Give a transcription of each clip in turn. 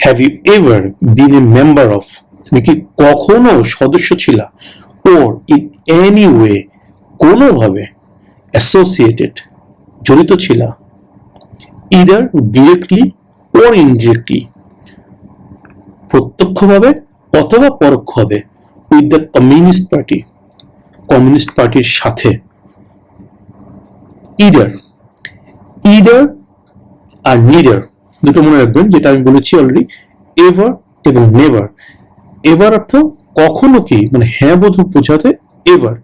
Have you ever been a member of, তুমি কি কখনো সদস্য ছিলা, ওর ইন এনি ওয়ে, কোনোভাবে, অ্যাসোসিয়েটেড, জড়িত ছিলা, ইদার ডিরেক্টলি ওর ইনডিরেক্টলি, প্রত্যক্ষভাবে অথবা পরোক্ষভাবে, with the Communist Party, Communist পার্টির সাথে। ইদার, ইদার আর নিডার দুটো মনে রাখবেন, যেটা আমি বলেছি অলরেডি, এভার এবং নেভার। এভার অর্থ কখনো কি, মানে হ্যাঁ বোধক বোঝাতে এভার,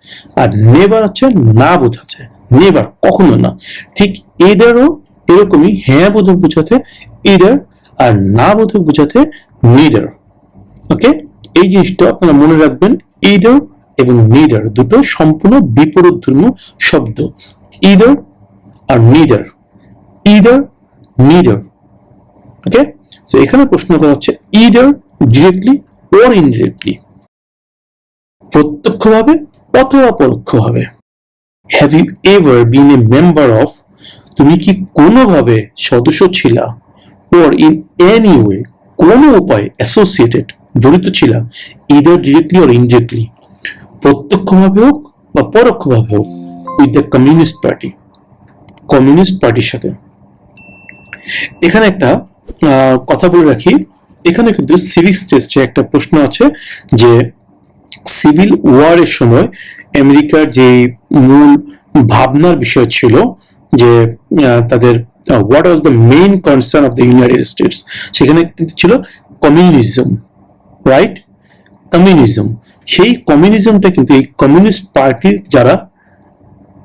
আর নেভার হচ্ছে না বোঝাতে, নেভার কখনো না। ঠিক এদারও এরকমই হ্যাঁ বোধক বোঝাতে ইদার, আর না বোধক বোঝাতে নিডার। ওকে, এই জিনিসটা আপনারা মনে রাখবেন। ইদার এবং নিডার দুটো সম্পূর্ণ বিপরীত ধর্মী শব্দ। ইদার আর নিডার, ইদার নিডার। ওকে, সো এখানে প্রশ্ন করা হচ্ছে ইদার ডিরেক্টলি ওর ইনডিরেক্টলি, প্রত্যক্ষভাবে অথবা পরোক্ষভাবে। Have you ever been a member of, তুমি কি কোনোভাবে সদস্য ছিলা, ওর ইন এনি ওয়ে, কোনো উপায়, অ্যাসোসিয়েটেড, জড়িত ছিলা, ইদার ডিরেক্টলি অর ইনডিরেক্টলি, প্রত্যক্ষভাবে হোক বা পরোক্ষভাবে হোক, with the Communist Party, Communist পার্টির সাথে। এখানে একটা কথা বলে রাখি, এখানে কিন্তু সিভিক্স টেস্টে একটা প্রশ্ন আছে যে সিভিল ওয়ারের সময় আমেরিকার যে মূল ভাবনার বিষয় ছিল যে তাদের what was the main concern of the United states, সেখানে কিন্তু ছিল কমিউনিজম, রাইট? কমিউনিজম, সেই কমিউনিজমটা কিন্তু এই কমিউনিস্ট পার্টির যারা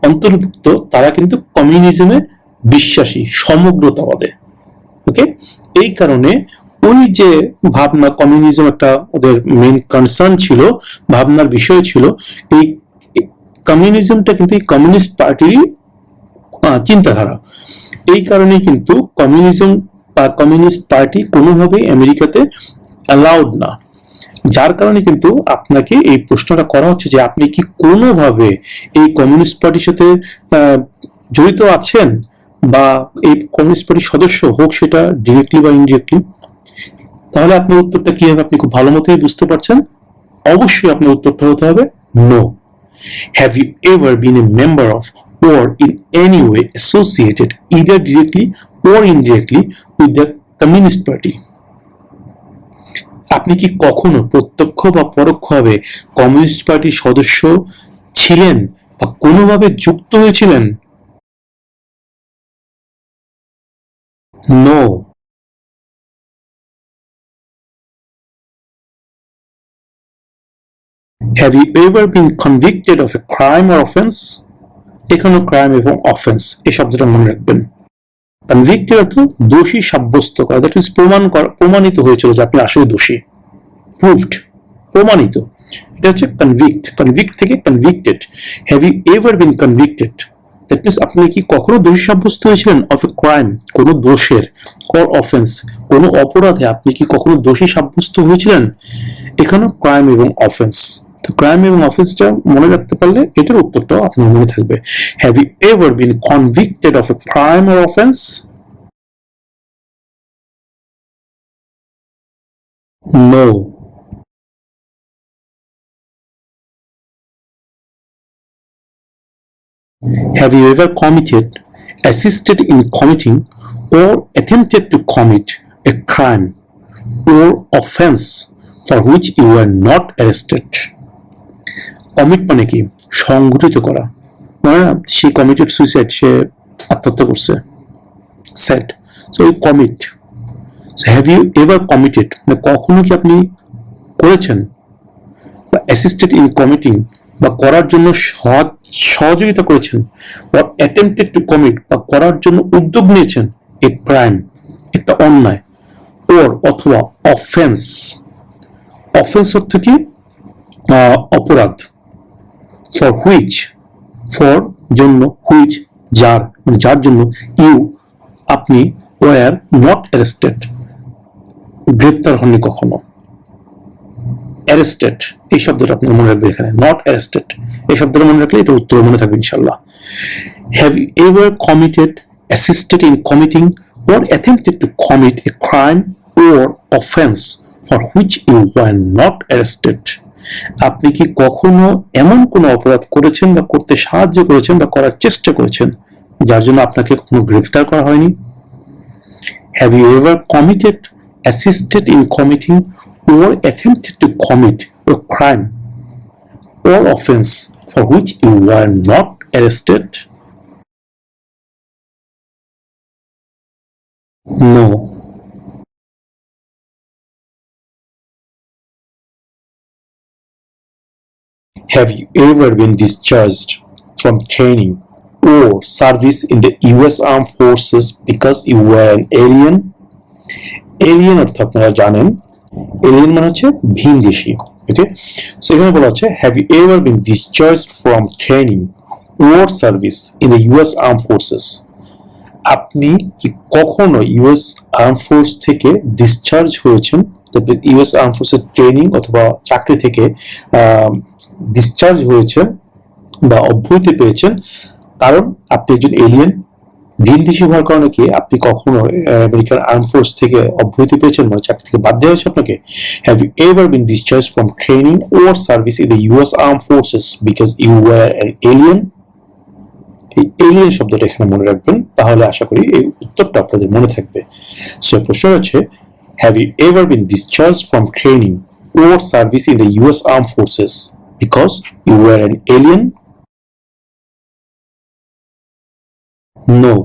অন্তর্ভুক্ত তারা কিন্তু কমিউনিজমে বিশ্বাসী, সমগ্রতাবাদে। ওকে, এই কারণে ওই যে ভাবনা, কমিউনিজম একটা ওদের মেইন কনসার্ন ছিল, ভাবনার বিষয় ছিল, এই কমিউনিজমটা কিন্তু এই কমিউনিস্ট পার্টিরই চিন্তাধারা। এই কারণে কিন্তু কমিউনিজম বা কমিউনিস্ট পার্টি কোনোভাবেই আমেরিকাতে অ্যালাউড না। যার কারণে কিন্তু আপনাকে এই প্রশ্নটা করা হচ্ছে যে আপনি কি কোনোভাবে এই কমিউনিস্ট পার্টির সাথে জড়িত আছেন বা এই কমিউনিস্ট পার্টির সদস্য, হোক সেটা ডিরেক্টলি বা ইনডিরেক্টলি। তাহলে আপনার উত্তরটা কি হবে আপনি খুব ভালো মতোই বুঝতে পারছেন। অবশ্যই আপনার উত্তরটা হতে হবে no. Have you ever been a member of or in any way associated either directly or indirectly with the communist party? আপনি কি কখনো প্রত্যক্ষ বা পরোক্ষভাবে কমিউনিস্ট পার্টির সদস্য ছিলেন বা কোনোভাবে যুক্ত হয়েছিলেন? No. Have you ever been convicted of a crime or offense? এখানে ক্রাইম এবং অফেন্স এই শব্দটা মনে রাখবেন। কনভিক্টেড অর্থ দোষী সাব্যস্ত করা, দ্যাট মিন্স প্রমাণিত হয়েছিল যে আপনি আসলে দোষী, প্রুভড, প্রমাণিত। এটা হচ্ছে কনভিক্ট, কনভিক্ট থেকে convicted. Have you ever been convicted, that means আপনি কি কখনো দোষী সাব্যস্ত হয়েছিলেন অফ এ ক্রাইম, কোনো দোষের, অর অফেন্স, কোনো অপরাধে আপনি কি কখনো দোষী সাব্যস্ত হয়েছিলেন? এখানে ক্রাইম এবং অফেন্স। ক্রাইম এবং অফেন্সটা মনে রাখতে পারলে এটার উত্তরটাও আপনার মনে থাকবে। Have you ever been convicted of a crime or offence? No. Have you ever committed, assisted in committing, or attempted to commit a crime or offense for which you were not arrested? Commit মানে কি? সংগঠিত করা, মানে সে committed suicide, সে আত্মহত্যা করছে, set. So you commit. Have you ever committed মানে কখনো কি আপনি করেছেন, বা অ্যাসিস্টেড ইন কমিটিং বা করার জন্য সহযোগিতা করেছেন, বা অ্যাটেম্পটেড টু কমিট বা করার জন্য উদ্যোগ নিয়েছেন এ ক্রাইম, একটা অন্যায়, ওর অথবা অফেন্স। অফেন্স অর্থ কি? অপরাধ। ফর হুইচ, ফর জন্য, হুইচ যার, মানে যার জন্য, ইউ আপনি, ওয়ার নট অ্যারেস্টেড গ্রেপ্তার হননি কখনো। অ্যারেস্টেড এই শব্দটা আপনি মনে রাখবেন, এখানে নট অ্যারেস্টেড এই শব্দটা মনে রাখলে এটা উত্তর মনে থাকবে ইনশাল্লাহ। Have you ever committed, assisted in committing, or attempted to commit a crime or offense for which you were not arrested? আপনি কি কখনো এমন কোনো অপরাধ করেছেন বা করতে সাহায্য করেছেন বা করার চেষ্টা করেছেন যার জন্য আপনাকে কখনো গ্রেফতার করা হয়নি? Have you ever committed, assisted in committing, or attempted to commit a crime or offense for which you were not arrested? No. Have you ever been discharged from training or service in the US Armed Forces because you were an alien? Alien অর্থ আপনারা জানেন, alien মানে হচ্ছে ভিনদেশী। ওকে, so এখানে বলা হচ্ছে have you ever been discharged from training or service in the US Armed Forces? আপনি কি কখনো ইউএস আর্ম ফোর্স থেকে ডিসচার্জ হয়েছেন, ইউএস আর্ম ফোর্সের ট্রেনিং অথবা চাকরি থেকে ডিসচার্জ হয়েছেন বা অব্যাহতি পেয়েছেন কারণ আপনি একজন এলিয়েন ভিনদেশী হওয়ার কারণে? কি আপনি কখনো আমেরিকান আর্ম ফোর্স থেকে অব্যাহতি পেয়েছেন, মানে চাকরি থেকে বাদ দেওয়া হয়েছে আপনাকে? Have you ever been discharge from training or service in the US arm forces because you were an alien? এই এলিয়েন শব্দটা এখানে মনে রাখবেন, তাহলে আশা করি এই উত্তরটা আপনাদের মনে থাকবে। সো প্রশ্ন হচ্ছে have you ever been discharge from training or service in the US arm forces because you were an alien? No.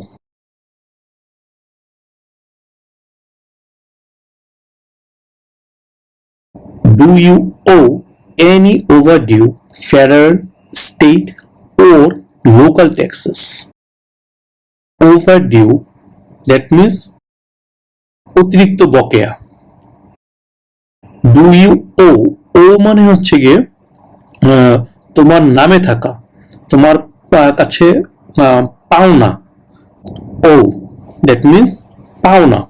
Do you owe any overdue federal, state or local taxes? Overdue, that means অতিরিক্ত বকেয়া। Do you owe, ও মানে হচ্ছে গিয়ে তোমার নামে থাকা, তোমার কাছে পাওনা। ও দ্যাট মিনস পাওনা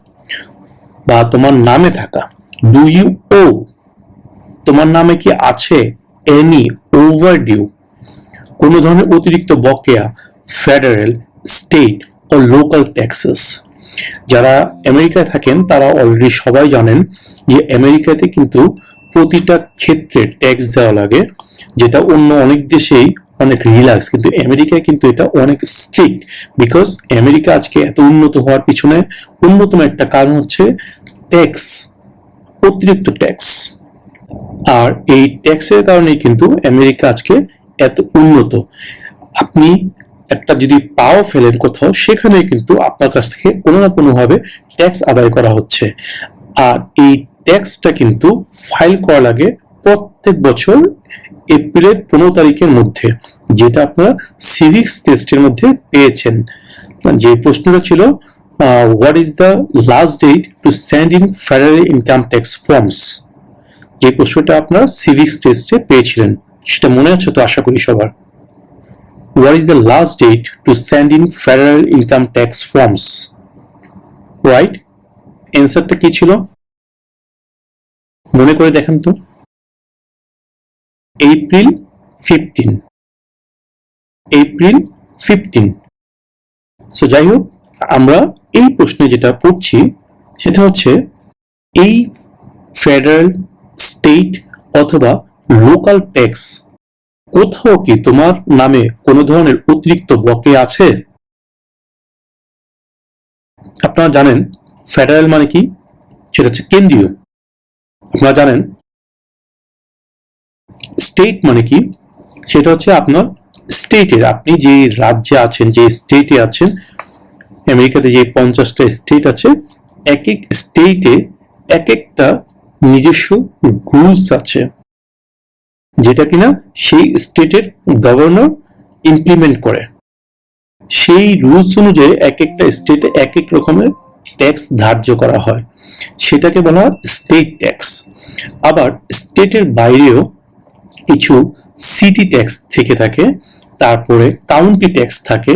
বা তোমার নামে থাকা। ডু ইউ ও, তোমার নামে কি আছে এনি ওভারডিউ, কোনো ধরনের অতিরিক্ত বকেয়া, ফেডারেল, স্টেট ও লোকাল ট্যাক্সেস। যারা আমেরিকায় থাকেন তারা অলরেডি সবাই জানেন যে আমেরিকাতে কিন্তু প্রতিটা ক্ষেত্রে ট্যাক্স দেওয়া লাগে, যেটা অন্য অনেক দেশেই অনেক রিল্যাক্স, কিন্তু আমেরিকায় কিন্তু এটা অনেক স্ট্রিক্ট। বিকজ আমেরিকা আজকে এত উন্নত হওয়ার পিছনে অন্যতম একটা কারণ হচ্ছে ট্যাক্স, অতিরিক্ত ট্যাক্স। আর এই ট্যাক্সের কারণেই কিন্তু আমেরিকা আজকে এত উন্নত। আপনি একটা যদি পাও ফেলেন কোথাও, সেখানে কিন্তু আপনার কাছ থেকে কোনো না কোনো ভাবে ট্যাক্স আদায় করা হচ্ছে। আর এই ট্যাক্সটা কিন্তু ফাইল করা লাগে প্রত্যেক বছর এপ্রিলের 15 তারিখের মধ্যে, যেটা আপনারা সিভিক্স টেস্টের মধ্যে পেয়েছেন। যে প্রশ্নটা ছিল what is the last date to send in federal income tax forms, যে প্রশ্নটা আপনারা সিভিক্স টেস্টে পেয়েছিলেন, সেটা মনে আছে তো আশা করি সবার? What is the last date to send in federal income tax forms, right? অ্যান্সারটা কি ছিল মনে করে দেখেন তো। April 15, April 15। সো যাই হোক, আমরা এই প্রশ্নে যেটা পড়ছি সেটা হচ্ছে এই ফেডারেল, স্টেট অথবা লোকাল ট্যাক্স কোথাও কি তোমার নামে কোনো ধরনের অতিরিক্ত বকেয়া আছে? আপনারা জানেন ফেডারেল মানে কি, সেটা হচ্ছে কেন্দ্রীয়। আপনারা জানেন স্টেট মানে কি, সেটা হচ্ছে আপনার স্টেটের, আপনি যে রাজ্যে আছেন, যে স্টেটে আছেন, আমেরিকাতে যে 50টা স্টেট আছে, এক এক স্টেটে এক একটা নিজস্ব রুলস আছে, যেটা কিনা সেই স্টেটের গভর্নর ইমপ্লিমেন্ট করে। সেই রুলস অনুযায়ী এক একটা স্টেটে এক এক রকমের ট্যাক্স ধার্য করা হয়, সেটাকে বলা হয় স্টেট ট্যাক্স। আবার স্টেটের বাইরেও কিছু সিটি ট্যাক্স থেকে থাকে, তারপরে কাউন্টি ট্যাক্স থাকে,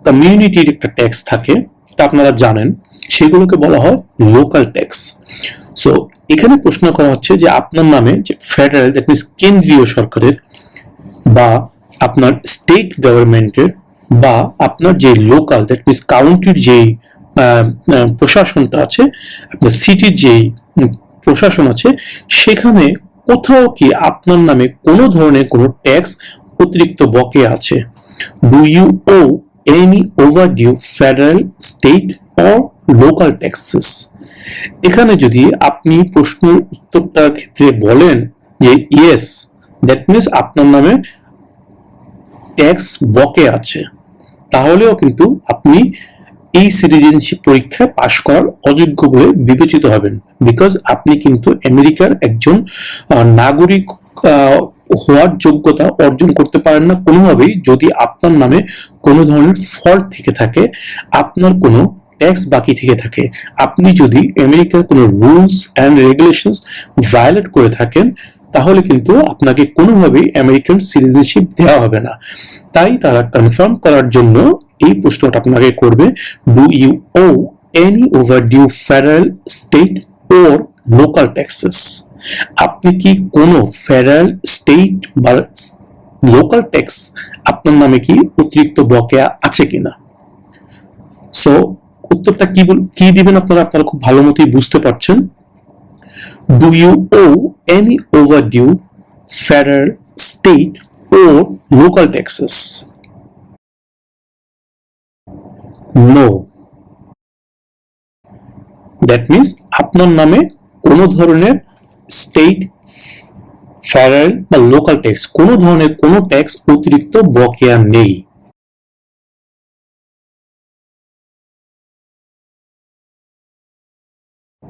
কমিউনিটির একটা ট্যাক্স থাকে, তা আপনারা জানেন, সেগুলোকে বলা হয় লোকাল ট্যাক্স। সো এখানে প্রশ্ন করা হচ্ছে যে আপনার নামে যে ফেডারেল, দ্যাট মিনস কেন্দ্রীয় সরকারের, বা আপনার স্টেট গভর্নমেন্টের, বা আপনার যে লোকাল, দ্যাট মিনস কাউন্টির যে প্রশাসনটা আছে, আপনার সিটির যেই প্রশাসন আছে, সেখানে কোথাও কি আপনার নামে কোনো ধরনের কোনো ট্যাক্স অতিরিক্ত বকেয়া আছে? Do you owe any overdue federal, state or local taxes? এখানে যদি আপনি প্রশ্নের উত্তরটার ক্ষেত্রে বলেন যে ইয়েস, দ্যাট মিনস আপনার নামে ট্যাক্স বকে আছে, তাহলেও কিন্তু আপনি এই সিটিজেনশিপ পরীক্ষায় পাশ করার অযোগ্য বলে বিবেচিত হবেন, বিকজ আপনি কিন্তু আমেরিকার একজন নাগরিক হওয়ার যোগ্যতা অর্জন করতে পারেন না কোনোভাবেই যদি আপনার নামে কোনো ধরনের ফল্ট থেকে থাকে, আপনার কোনো ট্যাক্স বাকি থেকে থাকে, আপনি যদি আমেরিকার কোনো রুলস অ্যান্ড রেগুলেশনস ভায়োলেট করে থাকেন, তাহলে কিন্তু আপনাকে কোনোভাবেই আমেরিকান সিটিজেনশিপ দেওয়া হবে না। তাই তারা কনফার্ম করার জন্য এই প্রশ্নটা আপনাকে করবে, do you owe any overdue federal, state or local taxes? আপনি কি কোনো ফেডারেল, স্টেট বা লোকাল ট্যাক্স আপনার নামে কি অতিরিক্ত বকেয়া আছে কিনা? সো উত্তরটা কি দিবেন আপনারা খুব ভালো মতোই বুঝতে পারছেন। Do you owe any overdue federal, state or local taxes? No. That means আপনার নামে কোনো ধরনের স্টেট, ফেডারেল বা লোকাল ট্যাক্স, কোনো ধরনের কোনো ট্যাক্স অতিরিক্ত বকেয়া নেই।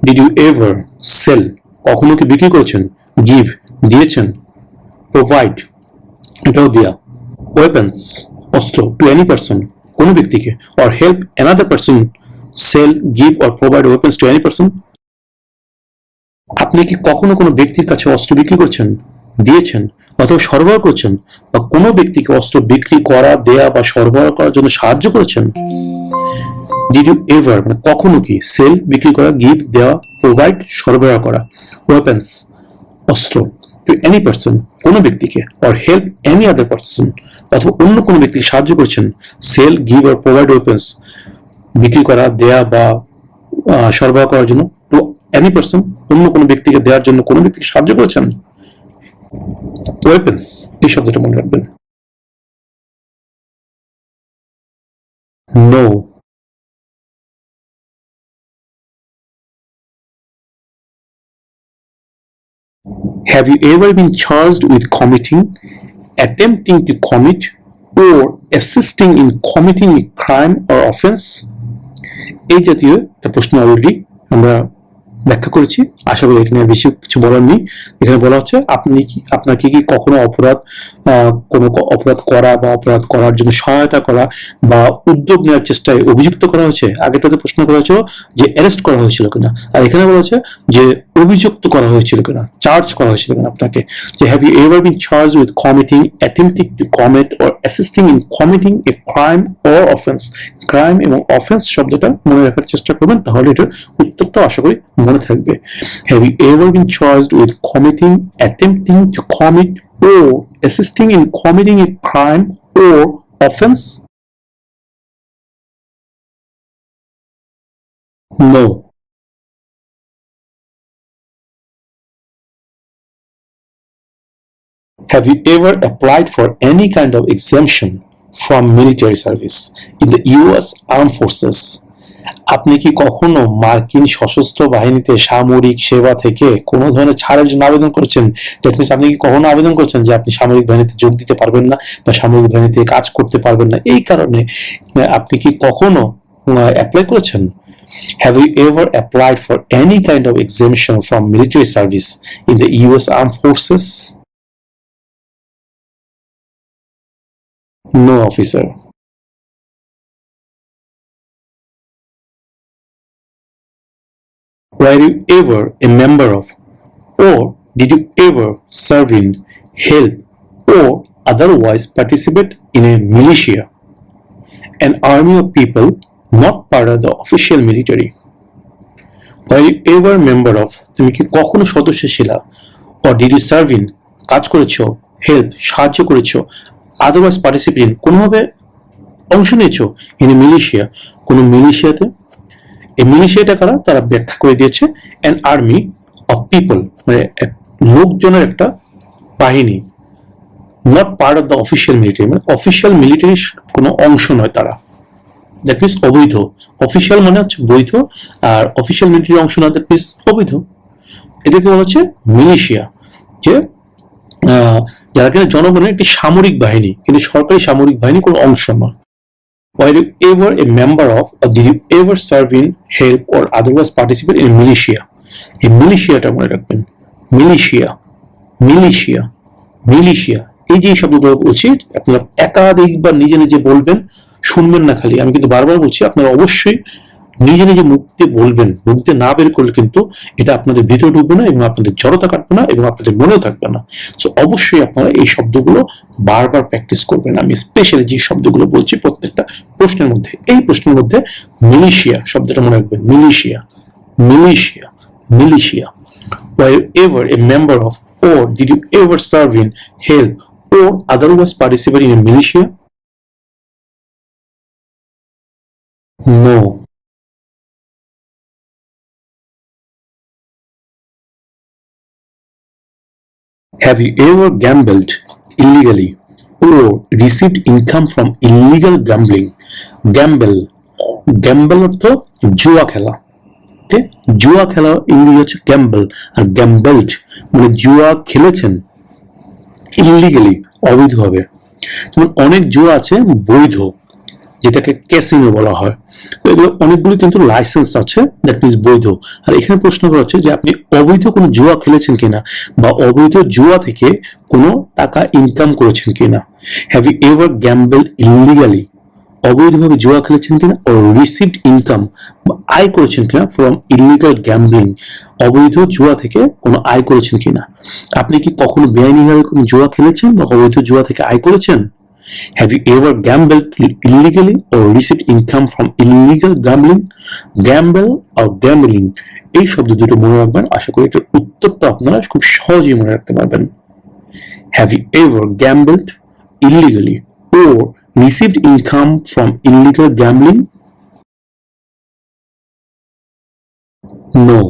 Did you ever sell? কখনো কি বিক্রি করেছেন? Give, দিয়েছেন। Provide, এটাও দেয়া। Weapons, অস্ত্র, to any person, কোনো ব্যক্তিকে। Or help another person sell, give or provide weapons to any person? আপনি কি কখনো কোনো ব্যক্তির কাছে অস্ত্র বিক্রি করছেন, দিয়েছেন অথবা সরবরাহ করছেন, বা কোনো ব্যক্তিকে অস্ত্র বিক্রি করা, দেয়া বা সরবরাহ করার জন্য সাহায্য করেছেন? ডিড ইউ এভার, মানে কখনো কি, সেল বিক্রি করা, গিভ দেওয়া, প্রোভাইড সরবরাহ করা, ওয়েপন্স অস্ত্র, টু এনি পারসন কোনো ব্যক্তিকে, or help any other person অথবা অন্য কোনো ব্যক্তিকে সাহায্য করেছেন, sell, give or provide weapons বিক্রি করা, দেয়া বা সরবরাহ করার জন্য, টু এনি পারসন অন্য কোনো ব্যক্তিকে দেওয়ার জন্য কোনো ব্যক্তিকে সাহায্য করেছেন? ওয়েপন্স, এই শব্দটা মনে রাখবেন। No. Have you ever been charged with committing, attempting to commit, or assisting in committing a crime or offense? এই জাতীয় একটা প্রশ্ন অলরেডি আমরা ব্যাখ্যা করেছি, আশা করি এখানে বেশি কিছু বলার নেই। এখানে বলা হচ্ছে আপনাকে কি কখনো কোনো অপরাধ করা বা অপরাধ করার জন্য সহায়তা করা বা উদ্যোগ নেওয়ার চেষ্টায় অভিযুক্ত করা হয়েছে? আগেরটাতে প্রশ্ন করা হয়েছিল যে অ্যারেস্ট করা হয়েছিল কিনা, আর এখানে বলা হচ্ছে যে অভিযুক্ত করা হয়েছিল কিনা, চার্জ করা হয়েছিল কিনা আপনাকে। যে have you ever been charged with committing, attempting to commit or assisting in committing a crime or offence? Crime এবং অফেন্স শব্দটা মনে রাখার চেষ্টা করবেন, তাহলে এটার উত্তরটা আশা করি মনে থাকবে। Have you ever been charged with committing, attempting to commit, or assisting in committing a crime or offense? No. Have you ever applied for any kind of exemption from military service in the US Armed Forces? আপনি কি কখনো মার্কিন সশস্ত্র বাহিনীতে সামরিক সেবা থেকে কোনো ধরনের ছাড়ের জন্য আবেদন করেছেন? দ্যাট মিনস আপনি কি কখনো আবেদন করেছেন যে আপনি সামরিক বাহিনীতে যোগ দিতে পারবেন না বা সামরিক বাহিনীতে কাজ করতে পারবেন না, এই কারণে আপনি কি কখনো অ্যাপ্লাই করেছেন? Have you ever applied for any kind of exemption from military service in the US Armed Forces? No, officer. Were you ever a member of, or did you ever serve in, help, or otherwise participate in a militia, an army of people not part of the official military? Were you ever member of, তুমি কি কখনো সদস্য ছিলা, or did you serve in, কাজ করেছো, help সাহায্য করেছো, otherwise participate, কোনোভাবে অংশ নিয়েছো, ইন এ মিলিশিয়া, কোনো মিলিশিয়াতে? এই মিলিশিয়াটা কারা, তারা ব্যাখ্যা করে দিয়েছে অ্যান আর্মি অফ পিপল, মানে লোকজনের একটা বাহিনী, not part of the official military, মানে অফিসিয়াল মিলিটারির কোনো অংশ নয় তারা, দ্যাট মিনস অবৈধ। অফিসিয়াল মানে হচ্ছে বৈধ, আর অফিসিয়াল মিলিটারি অংশ না, দ্যাট মিনস অবৈধ। এদেরকে বলা হচ্ছে মিলিশিয়া, যে যারা কিনা জনগণের একটি সামরিক বাহিনী, কিন্তু সরকারি সামরিক বাহিনী কোনো অংশ নয়। Were you ever a member of, or did you ever serve in, help, or otherwise participate in a militia? এই মিলিশিয়াটা মনে রাখবেন, মিলিশিয়া, মিলিশিয়া, মিলিশিয়া। এই যে শব্দগুলো বলছি আপনারা একাধিকবার নিজে নিজে বলবেন, শুনবেন না খালি। আমি কিন্তু বারবার বলছি আপনারা অবশ্যই নিজে নিজে মুখ দিয়ে বলবেন, মুখ দিয়ে না বের করলে কিন্তু এটা আপনাদের ভিতরে ঢুকবে না এবং আপনাদের জড়তা কাটবে না এবং আপনাদের মনেও থাকবে না। সো অবশ্যই আপনারা এই শব্দগুলো বারবার প্র্যাকটিস করবেন। আমি স্পেশালি যে শব্দগুলো বলছি প্রত্যেকটা প্রশ্নের মধ্যে, এই প্রশ্নের মধ্যে মিলিশিয়া শব্দটা মনে রাখবেন, militia, militia, militia. Were you ever a member of, or did you ever serve in, help, or otherwise participate in a militia? No. Have you ever gambled illegally or received income from illegal gambling? Gamble, gamble অর্থ জুয়া খেলা। ওকে, জুয়া খেলা ইংরেজি হচ্ছে gamble, আর গ্যাম্বলড মানে জুয়া খেলেছেন ইলিগালি, অবৈধভাবে। যেমন অনেক জুয়া আছে বৈধ, যেটাকে ক্যাসিনো বলা হয়, এগুলো অনেকগুলো কিন্তু লাইসেন্স আছে, দ্যাট মিনস বৈধ। আর এখানে প্রশ্ন করা হচ্ছে যে আপনি অবৈধ কোনো জুয়া খেলেছেন কিনা, বা অবৈধ জুয়া থেকে কোনো টাকা ইনকাম করেছেন কিনা। হ্যাভ ইউ এভার গ্যাম্বলড ইলিগালি, অবৈধভাবে জুয়া খেলেছেন কিনা, ও রিসিভড ইনকাম, আয় করেছেন কিনা, ফ্রম ইলিগাল গ্যাম্বলিং, অবৈধ জুয়া থেকে কোনো আয় করেছেন কিনা। আপনি কি কখনো বেআইনিভাবে কোনো জুয়া খেলেছেন বা অবৈধ জুয়া থেকে আয় করেছেন? Have you ever gambled illegally or received income from illegal gambling? Gamble or gambling, এই শব্দ দুটো মনে রাখবেন। আশা করি এটার উত্তরটা আপনারা খুব সহজেই মনে রাখতে পারবেন। Have you ever gambled illegally or received income from illegal gambling? No.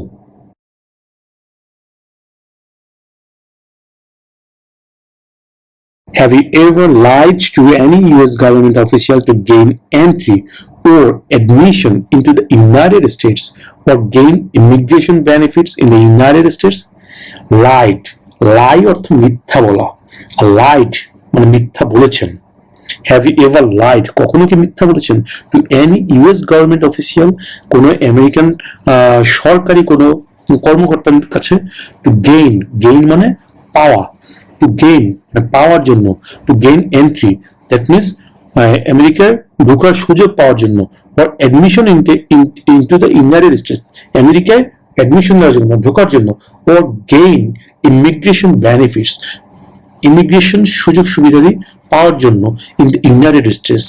Have you ever lied to any US government official to gain entry or admission into the United States or gain immigration benefits in the United States? Lied, lie অর্থ মিথ্যা বলা, আর lied মানে মিথ্যা বলেছেন। Have you ever lied, কখনো কি মিথ্যা বলেছেন, to any US government official, কোনো আমেরিকান সরকারি কোনো কর্মকর্তার কাছে, to gain, gain মানে পাওয়া, টু গেইন মানে পাওয়ার জন্য, to gain entry, that means আমেরিকায় ঢোকার সুযোগ পাওয়ার জন্য, for admission into the United states, আমেরিকায় অ্যাডমিশন দেওয়ার জন্য, ঢোকার জন্য, for gain immigration benefits, immigration সুযোগ সুবিধাদি পাওয়ার জন্য ইন দ্য ইউনাইটেড স্টেটস।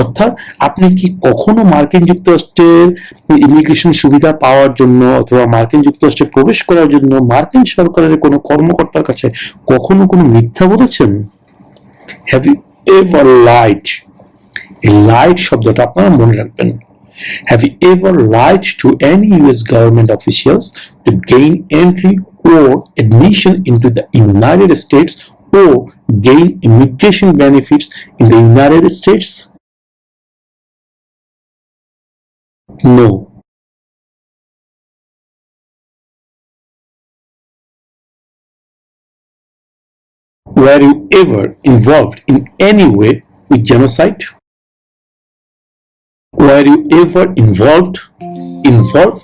অর্থাৎ আপনি কি কখনো মার্কিন যুক্তরাষ্ট্রের ইমিগ্রেশন সুবিধা পাওয়ার জন্য অথবা মার্কিন যুক্তরাষ্ট্রে প্রবেশ করার জন্য মার্কিন সরকারের কোনো কর্মকর্তার কাছে কখনো কোনো মিথ্যা বলেছেন? হ্যাভ ইউ এভার লাইড, এই লাইড শব্দটা আপনারা মনে রাখবেন। Have you ever lied to any US government officials to gain entry or admission into the United States or gain immigration benefits in the United States? No. Were you ever involved in any way with genocide? Were you ever involved? Involve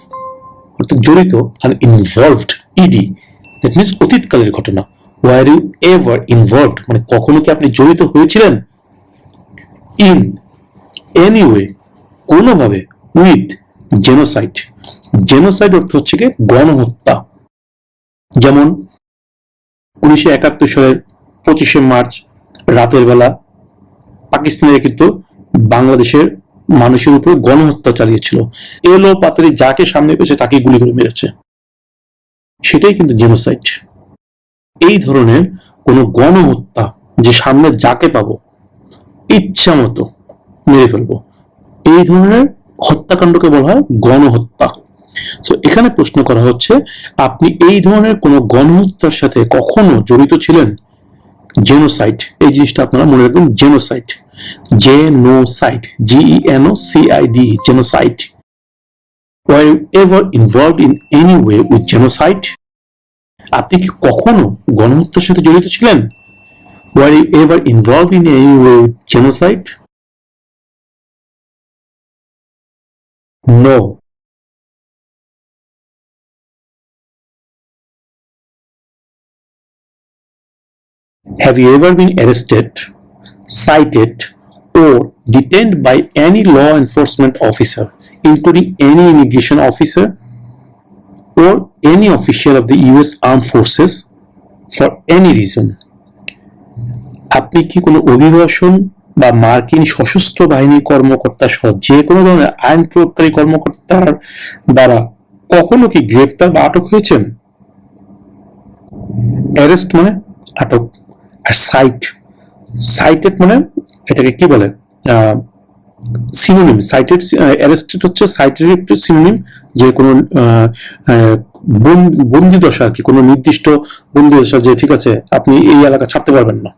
অর্থাৎ জড়িত, আর involved ed, that means অতীতকালের ঘটনা। Were you ever involved মানে কখনো কি আপনি জড়িত হয়েছিলেন? In any way, কোনোভাবে, with জেনোসাইড, জেনোসাইড অর্থ হচ্ছে কি গণহত্যা। যেমন 1971 সালের 25শে মার্চ রাতের বেলা পাকিস্তানের কিন্তু বাংলাদেশের মানুষের উপর গণহত্যা চালিয়েছিল। এলো পাতারি যাকে সামনে পেয়েছে তাকে গুলি করে মেরেছে, সেটাই কিন্তু জেনোসাইড। এই ধরনের কোন গণহত্যা, যে সামনে যাকে পাবো ইচ্ছা মতো মেরে ফেলবো, এই ধরনের হত্যাকাণ্ডকে বলা হয় গণহত্যা। তো এখানে প্রশ্ন করা হচ্ছে, আপনি এই ধরনের কোন গণহত্যার সাথে কখনো জড়িত ছিলেন? জেনোসাইড, এই জিনিসটা আপনারা মনে রাখবেন, genocide, genocide, GENOCID, genocide. Were you ever involved in any way with genocide? আপনি কি কখনো গণহত্যার সাথে জড়িত ছিলেন? Were you ever involved in any way with genocide? No. Have you ever been arrested, cited, or detained by any law enforcement officer, including any immigration officer or any official of the US Armed Forces, for any reason? আপনি কি কোনো অভিবাসন বা মার্কিন সশস্ত্র বাহিনী কর্মকর্তা সহ যে কোনো ধরনের আইন প্রয়োগকারী কর্মকর্তার দ্বারা কখনো কি গ্রেফতার বা আটক হয়েছেন? অ্যারেস্ট মানে আটক, আর সাইটেড মানে এটাকে কি বলে, সিনোনিম। সাইটেড, অ্যারেস্টেড হচ্ছে সাইটেড একটি সিনোনিম, যে কোনো বন্দি দশা আর কি, কোনো নির্দিষ্ট বন্দি দশা, যে ঠিক আছে আপনি এই এলাকা ছাড়তে পারবেন না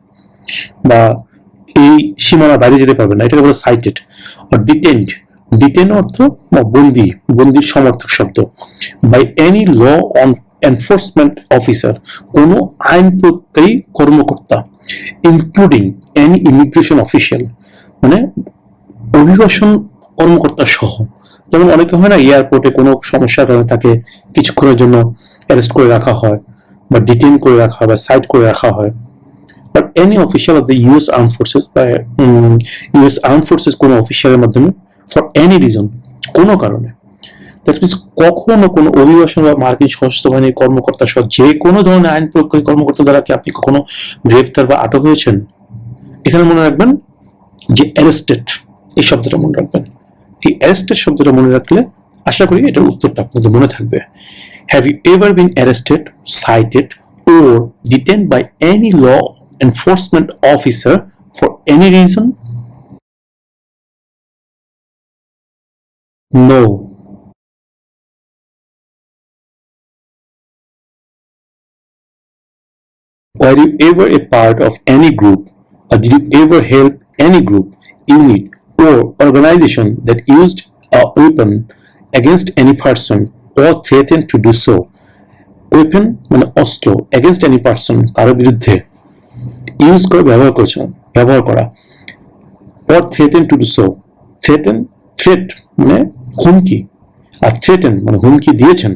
বা এই সীমানা বাইরে যেতে পারবেন না, এটাকে বলে সাইটেড। আর ডিটেন্ড, ডিটেন অর্থ বন্দি, বন্দির সমর্থক শব্দ। By any law on enforcement officer, কোনো আইন প্রয়োগকারী কর্মকর্তা, ইনক্লুডিং এনি ইমিগ্রেশন অফিসিয়াল, মানে অভিবাসন কর্মকর্তা সহ। যেমন অনেকে হয় না, এয়ারপোর্টে কোনো সমস্যার কারণে তাকে কিছুক্ষণের জন্য অ্যারেস্ট করে রাখা হয় বা ডিটেইন করে রাখা হয় বা সাইট করে রাখা হয়। But any official of the US arm forces বা ইউএস আর্ম ফোর্সেস কোনো অফিসিয়ালের মাধ্যমে, ফর এনি রিজন, কোনো কারণে। দ্যাট মিনস কখনো কোনো অভিবাসন বা মার্কিন সশস্ত্র বাহিনীর কর্মকর্তা সহ যে কোনো ধরনের আইন প্রয়োগকারী কর্মকর্তা দ্বারা কি আপনি কখনো গ্রেফতার বা আটক হয়েছেন? এখানে মনে রাখবেন যে অ্যারেস্টেড, এই শব্দটা মনে রাখবেন। এই অ্যারেস্টেড শব্দটা মনে রাখলে আশা করি এটার উত্তরটা আপনাদের মনে থাকবে। Have you ever been arrested, cited or detained by any law enforcement officer for any reason? No. Were you ever a part of any group, or did you ever help any group, unit, or organization that used a weapon against any person or threatened to do so? Weapon মানে অস্ত্র, against any person কারো বিরুদ্ধে, use করে ব্যবহার করা, or threatened to do so, threat মানে হুমকি, আর threaten মানে হুমকি দিয়েছেন,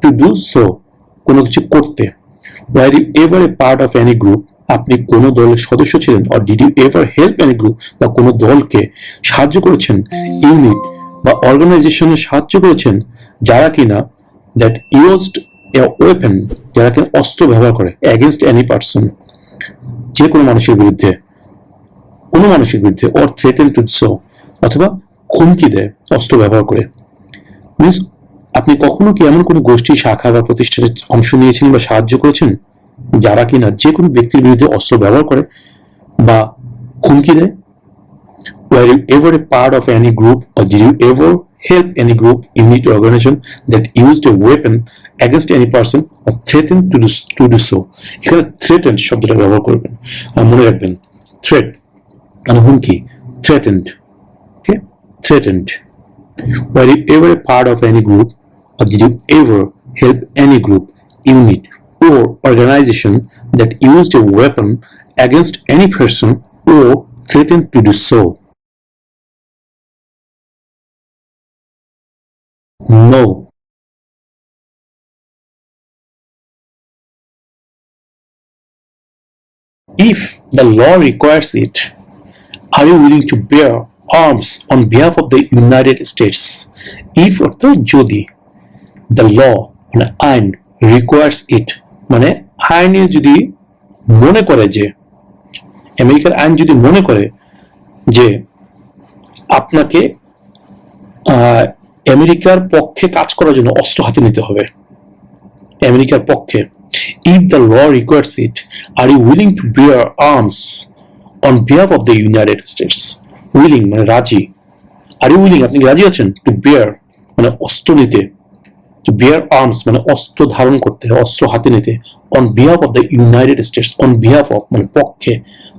to do so কোনো কিছু করতে। Were you ever a part of any group, আপনি কোনো দলের সদস্য ছিলেন, or did you ever help any group, বা কোনো দলকে সাহায্য করেছেন, ইউনিট বা অর্গানাইজেশনের সাহায্য করেছেন যারা কিনা that used a weapon, যারা কিনা অস্ত্র ব্যবহার করে, against any person, যে কোনো মানুষের বিরুদ্ধে, কোনো মানুষের বিরুদ্ধে, or threatened to do so, অথবা হুমকি দেয় অস্ত্র ব্যবহার করে। মিনস আপনি কখনো কি এমন কোনো গোষ্ঠী, শাখা বা প্রতিষ্ঠানে অংশ নিয়েছিলেন বা সাহায্য করেছেন যারা কিনা যে কোনো ব্যক্তির বিরুদ্ধে অস্ত্র ব্যবহার করে বা হুমকি দেয়? Were you ever a part of any group, or did you ever help any group, unit, or organization that used a weapon against any person or threatened to do so? এখানে threatened শব্দটা ব্যবহার করবেন, মনে রাখবেন। threat মানে হুমকি, threatened, okay, threatened. Were you ever a part of any group, or did you ever help any group, unit, or organization that used a weapon against any person or threatened to do so? No. If the law requires it, are you willing to bear arms on behalf of the United States? If অর্থ যদি, the law মানে আইন, requires it মানে আইনে যদি মনে করে, যে আমেরিকার আইন যদি মনে করে যে আপনাকে আমেরিকার পক্ষে কাজ করার জন্য অস্ত্র হাতে নিতে হবে, আমেরিকার পক্ষে, if the law requires it, are you willing to bear arms on behalf of the United States? Willing মানে রাজি, আর ইউ উইলিং, আপনি কি রাজি আছেন? টু বেয়ার মানে অস্ত্র নিতে, টু বেয়ার আর্মস মানে অস্ত্র ধারণ করতে, অস্ত্র হাতে নিতে, on behalf of the United states, on behalf of মানে পক্ষে,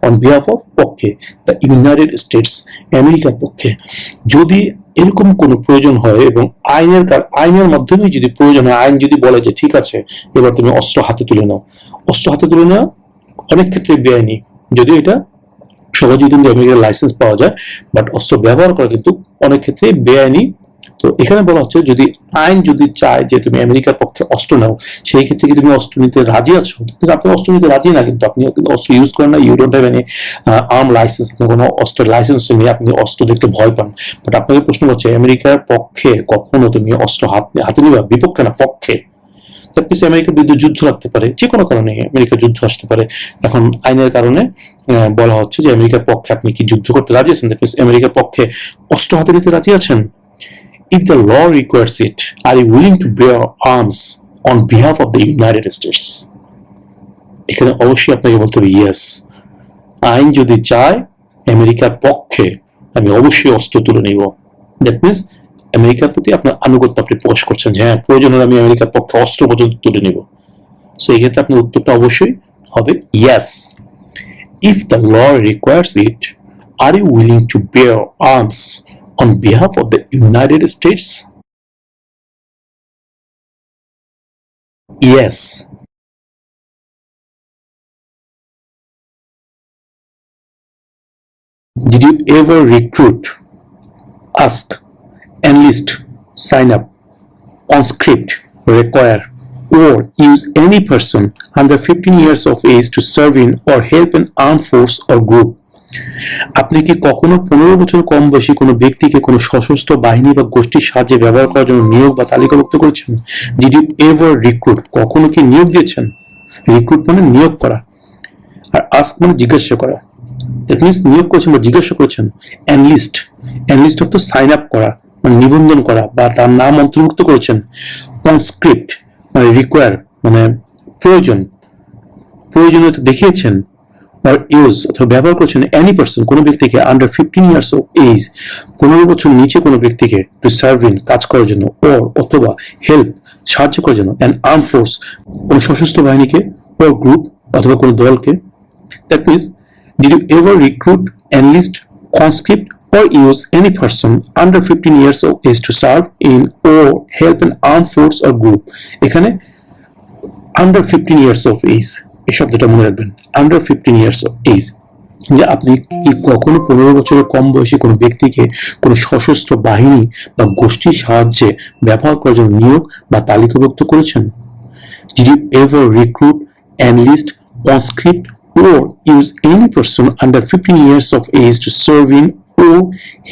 অন বিহাফ অফ পক্ষে, দ্য ইউনাইটেড স্টেটস আমেরিকার পক্ষে, যদি এরকম কোনো প্রয়োজন হয় এবং আইনের মাধ্যমে যদি প্রয়োজন হয়, আইন যদি বলে যে ঠিক আছে এবার তুমি অস্ত্র হাতে তুলে নাও, অস্ত্র হাতে তুলে নেওয়া অনেক ক্ষেত্রে বেআইনি, যদিও এটা সহজেই কিন্তু আমেরিকার লাইসেন্স পাওয়া যায়, বাট অস্ত্র ব্যবহার করা কিন্তু অনেক ক্ষেত্রে বেআইনি। তো এখানে বলা হচ্ছে যদি আইন যদি চায় যে তুমি আমেরিকার পক্ষে অস্ত্র নাও, সেই ক্ষেত্রে কি তুমি অস্ত্র নিতে রাজি আছো? কিন্তু আপনি অস্ত্র নিতে রাজি না, কিন্তু আপনি অস্ত্র ইউজ করেন না, you don't have any arm licence, কোনো অস্ত্রের লাইসেন্স নেই, আপনি অস্ত্র দেখতে ভয় পান। বাট আপনাকে প্রশ্ন করছে আমেরিকার পক্ষে কখনো তুমি অস্ত্র হাতে নিবা? বিপক্ষে না, পক্ষে। তারপরে আমেরিকার বিরুদ্ধে যুদ্ধ লাগতে পারে, যে কোনো কারণে আমেরিকার যুদ্ধ আসতে পারে, এখন আইনের কারণে বলা হচ্ছে যে আমেরিকার পক্ষে আপনি কি যুদ্ধ করতে রাজি আছেন? আমেরিকার পক্ষে অস্ত্র হাতে নিতে রাজি আছেন? If the law requires it, are you willing to bear arms on behalf of the United States? এখানে অবশ্যই আপনাকে বলতে হবে ইয়েস। আইন যদি চায় আমেরিকার পক্ষে, আমি অবশ্যই অস্ত্র তুলে নিব। দ্যাট মিনস আমেরিকার প্রতি আপনার আনুগত্য আপনি প্রকাশ করছেন যে হ্যাঁ প্রয়োজন হলে আমি আমেরিকার পক্ষে অস্ত্র পর্যন্ত তুলে নিব। সো এই ক্ষেত্রে আপনার উত্তরটা অবশ্যই হবে yes. If the law requires it, are you willing to bear arms on behalf of the United States? Yes. Did you ever recruit, ask, enlist, sign up, conscript, require, or use any person under 15 years of age to serve in or help an armed force or group? আপনি কি কখনো 15 বছর কম বয়সী কোনো ব্যক্তিকে কোনো সশস্ত্র বাহিনী বা গোষ্ঠীর সাহায্যে ব্যবহার করার জন্য নিয়োগ বা তালিকাভুক্ত করেছেন? ডিড ইউ এভার রিক্রুট, কখনো কি নিয়োগ দিয়েছেন? রিক্রুট মানে নিয়োগ করা, আর আস্ক মানে জিজ্ঞাসা করা। দ্যাট মিনস নিয়োগ করেছেন বা জিজ্ঞাসা করেছেন। এনলিস্ট, এনলিস্ট অর্থ সাইন আপ করা মানে নিবন্ধন করা বা তার নাম অন্তর্ভুক্ত করেছেন। কনস্ক্রিপ্ট মানে রিকোয়ার মানে প্রয়োজন, প্রয়োজনীয়তা দেখিয়েছেন। or use অথবা ব্যবহার করছেন any person কোনো ব্যক্তিকে under 15 years of age 15 বছর নিচে কোনো ব্যক্তিকে to serve in কাজ করার জন্য, or অথবা help সাহায্য করার জন্য an armed force কোনো সশস্ত্র বাহিনীকে, or group অথবা কোনো দলকে। That means did you ever recruit, enlist, conscript or use any person under 15 years of age to serve in or help an armed force or group? এখানে under 15 years of age এই শব্দটা মনে রাখবেন, under 15 years of age, যে আপনি কি কখনো 15 বছরের কম বয়সী কোনো ব্যক্তিকে কোনো সশস্ত্র বাহিনী বা গোষ্ঠীর সাহায্যে ব্যবহার করার জন্য নিয়োগ বা তালিকাভুক্ত করেছেন? Did you ever recruit, enlist, conscript or use any person under 15 years of age to serve in or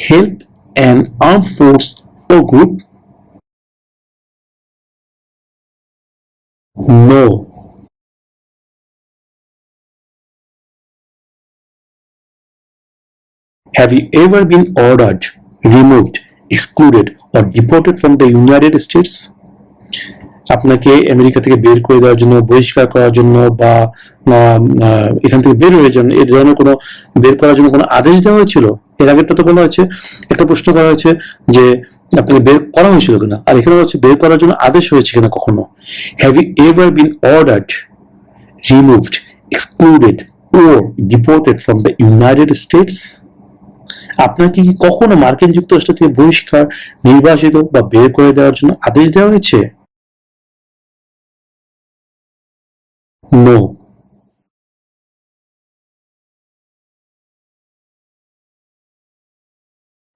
help an armed force or group? No. Have you ever been ordered, removed, excluded or deported from the United States? আপনাকে America থেকে বের করে দেওয়ার জন্য, বহিষ্কার করার জন্য বা এখান থেকে বের হয়ে যান এই ধরনের কোনো বের করার জন্য কোনো আদেশ দেওয়া হয়েছিল? এর আগেরটা তো বলা হয়েছে, একটা প্রশ্ন করা হয়েছে যে আপনাকে বের করা হয়েছিল কিনা, আর এখানে হচ্ছে বের করার জন্য আদেশ হয়েছে কিনা কখনো। Have you ever been ordered, removed, excluded or deported from the United States? আপনাকে কি কখনো মার্কিন যুক্তরাষ্ট্র থেকে বহিষ্কার, নির্বাসিত বা বের করে দেওয়ার জন্য আদেশ দেওয়া হয়েছে? No.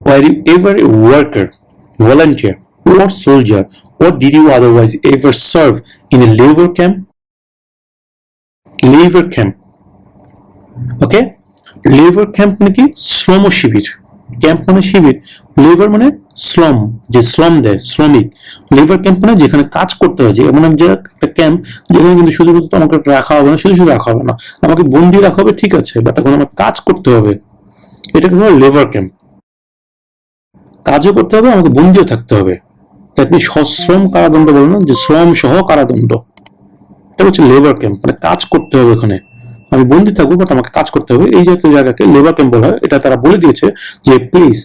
Were you ever a worker, volunteer or soldier, or did you otherwise ever serve in a labor camp? Labor camp, okay? Labour camp মানে কি? শ্রম শিবির। ক্যাম্প মানে শিবির, লেবার মানে শ্রম, যে শ্রম দেয়, শ্রমিক। লেবার ক্যাম্প মানে যেখানে কাজ করতে হয়, যে এমন যে একটা ক্যাম্প যেখানে কিন্তু শুধুমাত্র আমাকে রাখা হবে না, শুধু শুধু রাখা হবে না, আমাকে বন্দি রাখা হবে, ঠিক আছে, বাট এখন আমার কাজ করতে হবে, এটাকে বলে লেবার ক্যাম্প। কাজও করতে হবে, আমাকে বন্দিও থাকতে হবে। আপনি সশ্রম কারাদণ্ড বলেন না, যে শ্রম সহ কারাদণ্ড, এটা হচ্ছে লেবার ক্যাম্প, মানে কাজ করতে হবে, ওখানে আমি বন্দি থাকবো বাট আমাকে কাজ করতে হবে। এই জাতীয় জায়গাকে লেবার ক্যাম্প বলা হয়। এটা তারা বলে দিয়েছে যে প্লিজ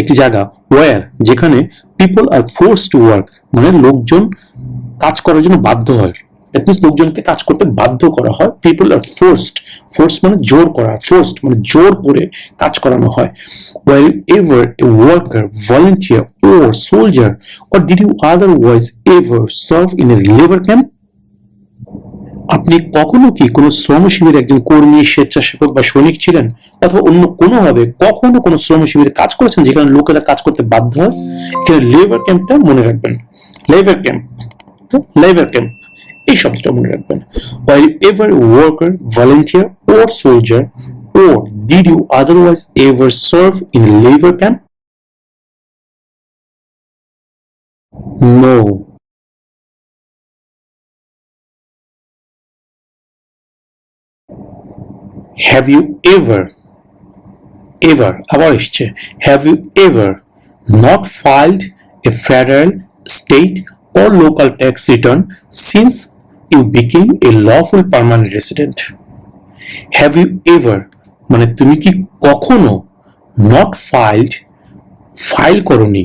একটি জায়গা ওয়ার যেখানে people are force to work, মানে লোকজন কাজ করার জন্য বাধ্য হয়। দ্যাট মিনস লোকজনকে কাজ করতে বাধ্য করা হয়। পিপল আর ফোর্সড, ফোর্স মানে জোর করা, ফোর্সড মানে জোর করে কাজ করানো হয়। Were ever a worker, volunteer or soldier, or did you otherwise ever serve in a labor camp? আপনি কখনো কি কোনো শ্রম শিবিরে একজন কর্মী, স্বেচ্ছাসেবক বা সৈনিক ছিলেন, অথবা অন্য কোনোভাবে কখনো কোনো শ্রম শিবিরে কাজ করেছেন যেখানে লোকেরা কাজ করতে বাধ্য হয়? এখানে লেবার ক্যাম্পটা মনে রাখবেন। লেবার ক্যাম্প, লেবার ক্যাম্প এই শব্দটা মনে রাখবেন। While ever a worker, volunteer or soldier, or did you otherwise ever serve in a labor camp? No. Have you ever, আবার এসছে, have you ever not filed a federal, state or local tax return since you became a lawful permanent resident? Have you ever মানে তুমি কি কখনো not filed, file করনি,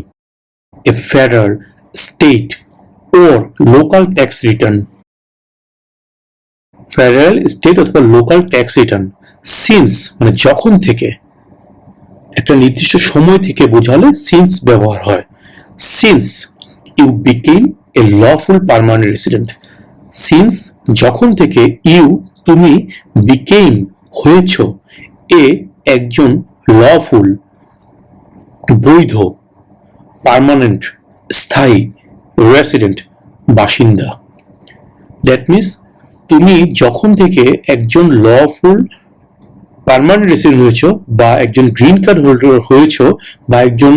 a federal, state or local tax return, federal, state অথবা local tax return, since মানে যখন থেকে, একটা নির্দিষ্ট সময় থেকে বোঝালে সিন্স ব্যবহার হয়। Since you became a lawful permanent resident, since যখন থেকে, ইউ তুমি, বিকেম হয়েছ, এ একজন লফুল বৈধ, পার্মানেন্ট স্থায়ী, রেসিডেন্ট বাসিন্দা। দ্যাট মিনস তুমি যখন থেকে একজন লফুল পার্মানেন্ট রেসিডেন্ট হয়েছ, বা একজন গ্রিন কার্ড হোল্ডার হয়েছ, বা একজন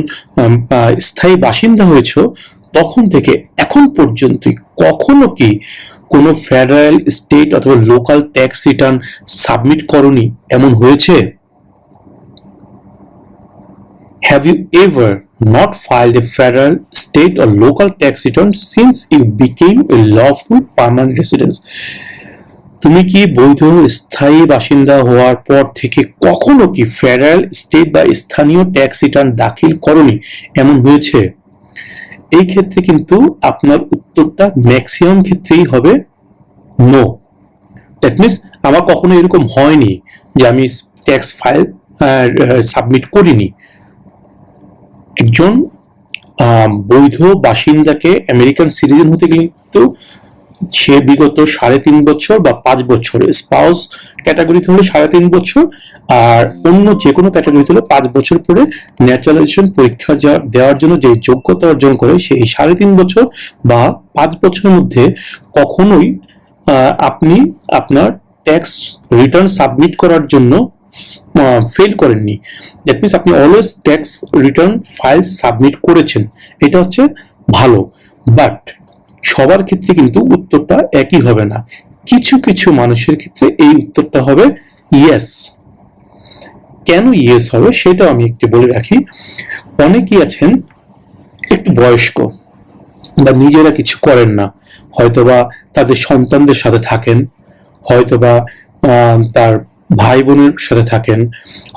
স্থায়ী বাসিন্দা হয়েছ, তখন থেকে এখন পর্যন্ত কখনো কি কোনো ফেডারেল, স্টেট অথবা লোকাল ট্যাক্স রিটার্ন সাবমিট করনি এমন হয়েছে? Have you ever not filed a federal, state or local tax return since you became a lawful permanent resident? তুমি কি বৈধ স্থায়ী বাসিন্দা হওয়ার পর থেকে কখনো কি ফেডারেল, স্টেট বা স্থানীয় ট্যাক্স রিটার্ন দাখিল করনি এমন হয়েছে? এই ক্ষেত্রে কিন্তু আপনার উত্তরটা ম্যাক্সিমাম ক্ষেত্রেই হবে নো। দ্যাট মিনস আমার কখনো এরকম হয়নি যে আমি ট্যাক্স ফাইল সাবমিট করিনি। একজন বৈধ বাসিন্দাকে আমেরিকান সিটিজেন হতে গেলে কিন্তু সে বিগত 3.5 বছর বা 5 বছর, স্পাউস ক্যাটাগরিতে হলে 3.5 বছর, আর অন্য যে কোনো ক্যাটাগরিতে হলে 5 বছর পরে ন্যাচারালাইজেশন পরীক্ষা দেওয়ার জন্য যে যোগ্যতা অর্জন করে, সেই 3.5 বছর বা 5 বছরের মধ্যে কখনোই আপনি আপনার ট্যাক্স রিটার্ন সাবমিট করার জন্য ফেল করেননি। দ্যাট মিনস আপনি always tax return file submit করেছেন, এটা হচ্ছে ভালো। বাট সবার ক্ষেত্রে কিন্তু উত্তরটা একই হবে না। কিছু কিছু মানুষের ক্ষেত্রে এই উত্তরটা হবে ইয়েস। কেন ইয়েস হবে সেটাও আমি একটু বলে রাখি। অনেকেই আছেন একটু বয়স্ক, বা নিজেরা কিছু করেন না, হয়তোবা তাদের সন্তানদের সাথে থাকেন, হয়তোবা তার ভাই বোনের সাথে থাকেন,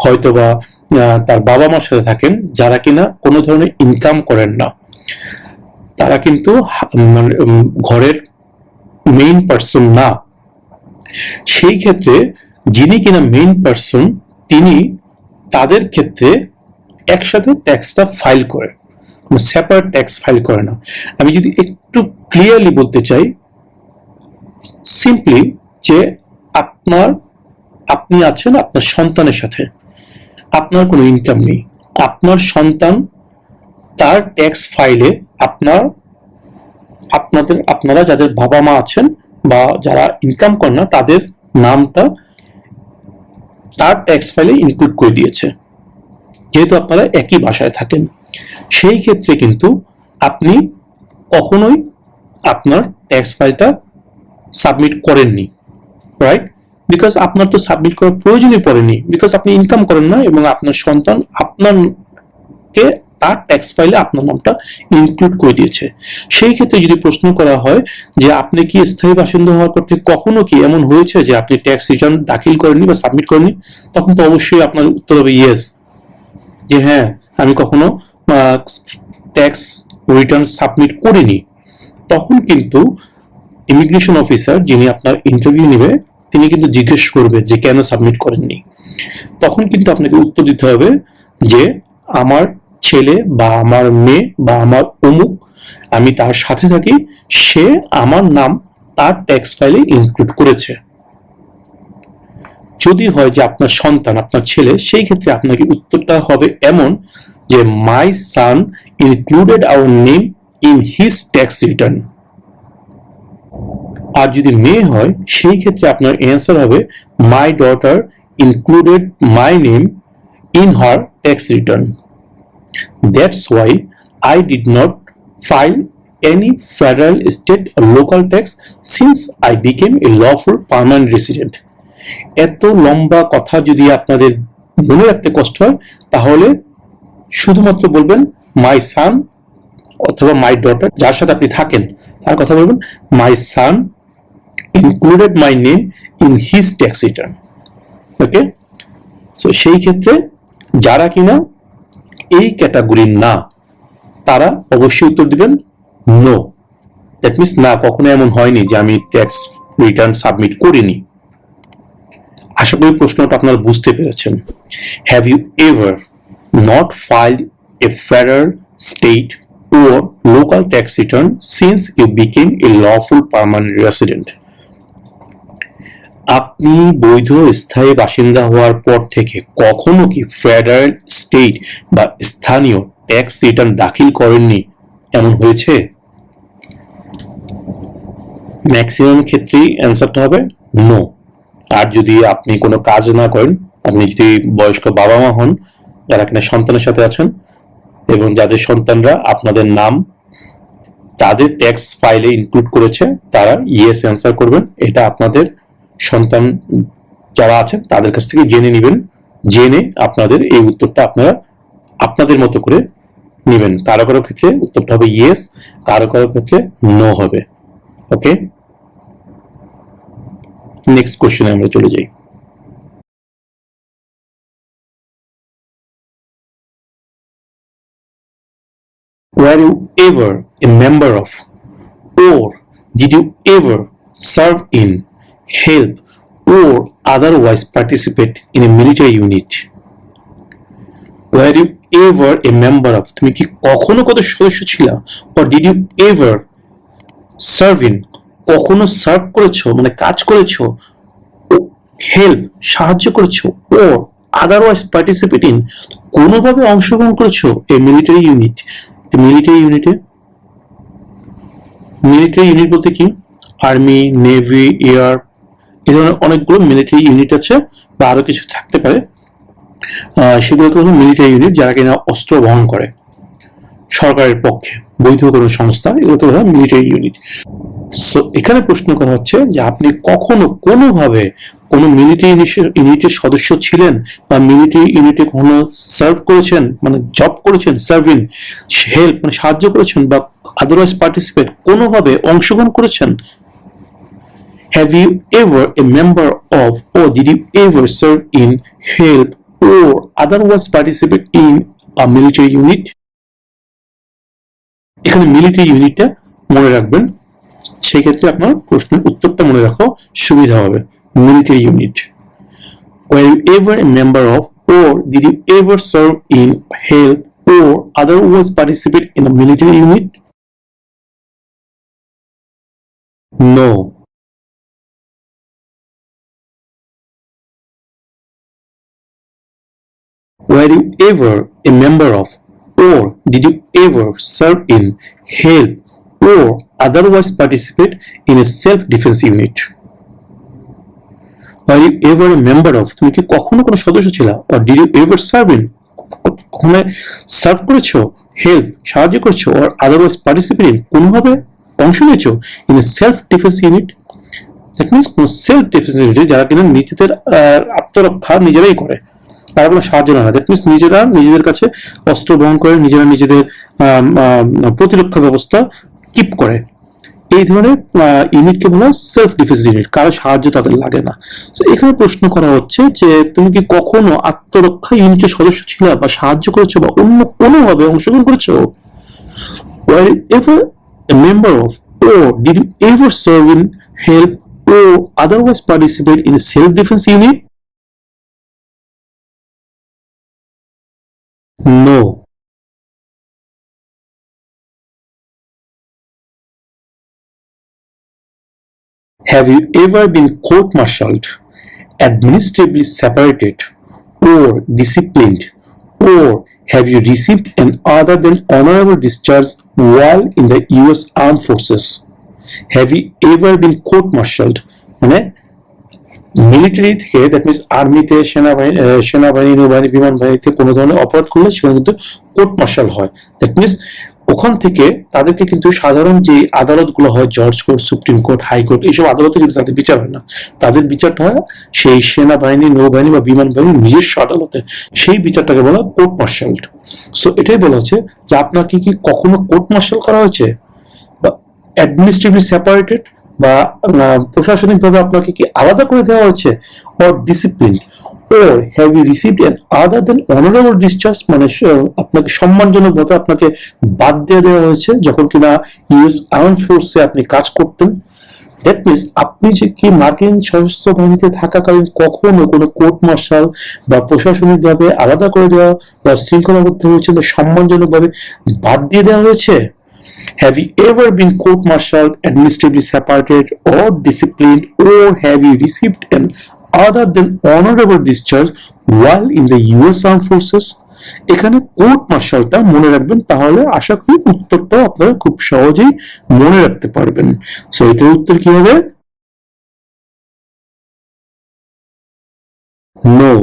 হয়তোবা তার বাবা মার সাথে থাকেন, যারা কিনা কোনো ধরনের ইনকাম করেন না। তারা কিন্তু ঘরের মেইন পার্সন না। সেই ক্ষেত্রে যিনি কিনা মেইন পার্সন, তিনি তাদের ক্ষেত্রে একসাথে ট্যাক্সটা ফাইল করে, সেপারেট ট্যাক্স ফাইল করে না। আমি যদি একটু ক্লিয়ারলি বলতে চাই, সিম্পলি যে আপনি আছেন আপনার সন্তানের সাথে, আপনার কোনো ইনকাম নেই, আপনার সন্তান তার ট্যাক্স ফাইলে আপনারা যাদের বাবা মা আছেন বা যারা ইনকাম করেন না, তাদের নামটা তার ট্যাক্স ফাইলে ইনক্লুড করে দিয়েছে, যেহেতু আপনারা একই বাসায় থাকেন। সেই ক্ষেত্রে কিন্তু আপনি কখনোই আপনার ট্যাক্স ফাইলটা সাবমিট করেননি, রাইট? বিকজ আপনার তো সাবমিট করার প্রয়োজনই পড়েনি, বিকজ আপনি ইনকাম করেন না এবং আপনার সন্তান আপনাকে তার ট্যাক্স ফাইলে আপনার নামটা ইনক্লুড করে দিয়েছে। সেই ক্ষেত্রে যদি প্রশ্ন করা হয় যে আপনি কি স্থায়ী বাসিন্দা হওয়ার পর থেকে কখনো কি এমন হয়েছে যে আপনি ট্যাক্স রিটার্ন দাখিল করেননি বা সাবমিট করেননি, তখন তো অবশ্যই আপনার উত্তর হবে ইয়েস, যে হ্যাঁ আমি কখনো ট্যাক্স রিটার্ন সাবমিট করিনি, তখন কিন্তু ইমিগ্রেশন অফিসার যিনি আপনার ইন্টারভিউ নেবে তিনি কিন্তু জিজ্ঞেস করবে যে কেন সাবমিট করেননি। তখন কিন্তু আপনাকে উত্তর দিতে হবে যে আমার ছেলে বা আমার মেয়ে বা আমার অমুক, আমি তার সাথে থাকি, সে আমার নাম তার ট্যাক্স ফাইলে ইনক্লুড করেছে। যদি হয় যে আপনার সন্তান, আপনার ছেলে, সেই ক্ষেত্রে আপনাকে উত্তরটা হবে এমন যে my son included our name in his tax return. আর যদি মেয়ে হয় সেই ক্ষেত্রে আপনার অ্যান্সার হবে my daughter included my name in her tax return. That's why I did not file any federal, state or local tax since I became a lawful permanent resident. এত লম্বা কথা যদি আপনাদের মনে রাখতে কষ্ট হয় তাহলে শুধুমাত্র বলবেন মাই সান অথবা মাই ডটার, যার সাথে আপনি থাকেন তার কথা বলবেন my son included my name in his tax return. Okay, so সেই ক্ষেত্রে যারা কিনা এই ক্যাটাগরির না তারা অবশ্যই উত্তর দিবেন নো। দ্যাট মিনস না, কখনো এমন হয়নি যে আমি ট্যাক্স রিটার্ন সাবমিট করিনি। আশা করি প্রশ্নটা আপনারা বুঝতে পেরেছেন। Have you ever not filed a federal, state or local tax return since you became a lawful permanent resident? আপনি বৈধ স্থায়ী বাসিন্দা হওয়ার পর থেকে কখনো কি ফেডারেল, স্টেট বা স্থানীয় ট্যাক্স রিটার্ন দাখিল করেননি, এমন হয়েছে? ম্যাক্সিমাম ক্ষেত্রেই অ্যান্সারটা হবে নো। আর যদি আপনি কোনো কাজ না করেন, আপনি যদি বয়স্ক বাবা মা হন যারা কিনা সন্তানের সাথে আছেন এবং যাদের সন্তানরা আপনাদের নাম তাদের ট্যাক্স ফাইলে ইনক্লুড করেছে, তারা ইয়েস অ্যান্সার করবেন। এটা আপনাদের সন্তান যারা আছেন তাদের কাছ থেকে জেনে নেবেন, জেনে আপনাদের এই উত্তরটা আপনারা আপনাদের মতো করে নেবেন। কারো কারো ক্ষেত্রে উত্তরটা হবে ইয়েস, কারো কারো ক্ষেত্রে নো হবে। ওকে, নেক্সট কোশ্চেনে আমরা চলে যাই। Were you ever a member of, or did you ever serve in, help, or otherwise participate in a military unit? Were you ever a member of, তুমি কি কখনো কত সদস্য ছিল? Or did you ever serve in, কখনো serve করেছো মানে কাজ করেছো, হেল্প সাহায্য করেছো, or otherwise participate in, কোনোভাবে অংশগ্রহণ করেছো এই মিলিটারি ইউনিট। মিলিটারি ইউনিট বলতে কি, আর্মি, নেভি, এয়ার, এই ধরনের অনেকগুলো মিলিটারি ইউনিট আছে বা আরো কিছু থাকতে পারে। সেগুলোকে হলো মিলিটারি ইউনিট যারা কিনা অস্ত্র বহন করে সরকারের পক্ষে, বৈধ কোনো সংস্থা, এগুলোকে বলা হয় মিলিটারি ইউনিট। সো এখানে প্রশ্ন করা হচ্ছে যে আপনি কখনো কোনোভাবে কোনো মিলিটারি ইউনিটের সদস্য ছিলেন বা মিলিটারি ইউনিটে কখনো সার্ভ করেছেন, মানে জব করেছেন, সার্ভিং, হেল্প মানে সাহায্য করেছেন, বা আদারওয়াইজ পার্টিসিপেট কোনোভাবে অংশগ্রহণ করেছেন। Have you ever a member of, or did you ever serve in, help, or otherwise participate in a military unit? এখানে মিলিটারি ইউনিটটা মনে রাখবেন, সেই ক্ষেত্রে আপনার প্রশ্নের উত্তরটা মনে রাখা সুবিধা হবে। Military unit. Were you ever a member of, or did you ever serve in, help, or otherwise participate in a military unit? No. Were you ever a member of, or did you ever serve in, help, or otherwise participate in a self-defense unit? Were you ever a member of, তুমি কি কখনো কোনো সদস্য ছিল? Or did you ever serve in, কখনো serve করেছো, help সাহায্য করেছো, or otherwise participate in, কোনোভাবে অংশ নিয়েছো in a self-defense unit? That means কোনো self-defense unit যারা কিনা নিজেদের আত্মরক্ষা নিজেরাই করে, তারা কোনো সাহায্য না। দ্যাট মিনস নিজেরা নিজেদের কাছে অস্ত্র বহন করে, নিজেরা নিজেদের প্রতিরক্ষা ব্যবস্থা কিপ করে, এই ধরনের ইউনিটকে বলা হয় সেলফ ডিফেন্স ইউনিট, কারো সাহায্য তাদের লাগে না। তো এখানে প্রশ্ন করা হচ্ছে যে তুমি কি কখনো আত্মরক্ষা ইউনিটের সদস্য ছিলে বা সাহায্য করেছো বা অন্য কোনোভাবে অংশগ্রহণ করেছো? Were you ever a member of, or did you ever serve in, help, or otherwise participate in a self-defense unit? No. Have you ever been court-martialed, administratively separated, or disciplined, or have you received an other than honorable discharge while in the US Armed Forces? Have you ever been court-martialed? মানে military থেকে, that means আর্মিতে, সেনাবাহিনী, নৌবাহিনী, বিমান বাহিনীতে কোনো ধরনের অপরাধ করলে সেখানে কিন্তু কোর্ট মার্শাল হয়। দ্যাট মিনস ওখান থেকে তাদেরকে কিন্তু সাধারণ যে আদালতগুলো হয়, জজ কোর্ট, সুপ্রিম কোর্ট, হাইকোর্ট, এইসব আদালতে কিন্তু তাদের বিচার হয় না। তাদের বিচারটা হয় সেই সেনাবাহিনী, নৌবাহিনী বা বিমান বাহিনীর নিজস্ব আদালতে। সেই বিচারটাকে বলা হয় কোর্ট মার্শাল। সো এটাই বলা হচ্ছে যে আপনাকে কি কখনো কোর্ট মার্শাল করা হয়েছে, বা অ্যাডমিনিস্ট্রেটিভলি সেপারেটেড, বা প্রশাসনিকভাবে আপনাকে কি আলাদা করে দেওয়া হয়েছে, or discipline, or have you received an other than honorable discharge, মানে আপনাকে সম্মানজনকভাবে আপনাকে বাদ দিয়ে দেওয়া হয়েছে যখন কিনা ইউএস আর্ম ফোর্সে আপনি কাজ করতেন। দ্যাট মিনস আপনি যে কি মার্কিন সশস্ত্র বাহিনীতে থাকাকালীন কখনো কোনো কোর্ট মার্শাল বা প্রশাসনিকভাবে আলাদা করে দেওয়া বা শৃঙ্খলাবদ্ধ হয়েছে বা সম্মানজনকভাবে বাদ দিয়ে দেওয়া হয়েছে? Have you ever been court-martialed, administratively separated, or disciplined, or have you received an other than honorable discharge while in the US Armed Forces? এখানে কোর্ট মার্শালটা মনে রাখবেন, তাহলে আশা করি উত্তরটা আপনারা খুব সহজেই মনে রাখতে পারবেন। সো এটার উত্তর কি হবে? নো।